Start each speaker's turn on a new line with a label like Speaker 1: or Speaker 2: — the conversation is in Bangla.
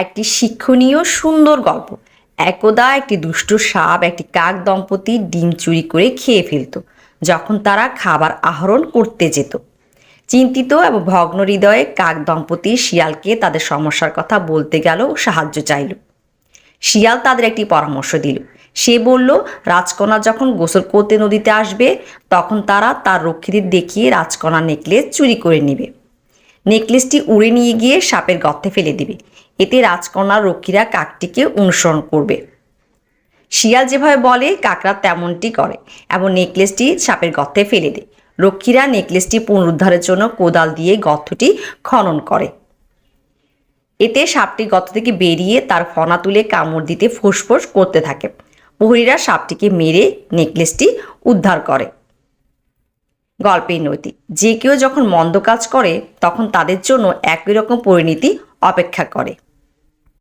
Speaker 1: একটি শিক্ষণীয় সুন্দর গল্প। একদা একটি দুষ্ট সাপ একটি কাক দম্পতির ডিম চুরি করে খেয়ে ফেলত যখন তারা খাবার আহরণ করতে যেত। চিন্তিত এবং ভগ্ন হৃদয়ে কাক দম্পতি শিয়ালকে তাদের সমস্যার কথা বলতে গেল ও সাহায্য চাইল। শিয়াল তাদের একটি পরামর্শ দিল। সে বলল, রাজকন্যা যখন গোসল করতে নদীতে আসবে তখন তারা তার রক্ষীদের দেখিয়ে রাজকন্যার নেকলেস চুরি করে নেবে। নেকলেসটি উড়ে নিয়ে গিয়ে সাপের গর্তে ফেলে দিবে। এতে রাজকন্যার রক্ষীরা কাকটিকে অনুসরণ করবে। শিয়াল যেভাবে বলে কাকরা তেমনটি করে এবং নেকলেসটি সাপের গর্তে ফেলে দেয়। রক্ষীরা নেকলেসটি পুনরুদ্ধারের জন্য কোদাল দিয়ে গর্তটি খনন করে। এতে সাপটি গর্ত থেকে বেরিয়ে তার ফনা তুলে কামড় দিতে ফোঁস করতে থাকে। প্রহরীরা সাপটিকে মেরে নেকলেসটি উদ্ধার করে। গল্পের নৈতিক: যে কেউ যখন মন্দ কাজ করে তখন তাদের জন্য একই রকম পরিণতি অপেক্ষা করে।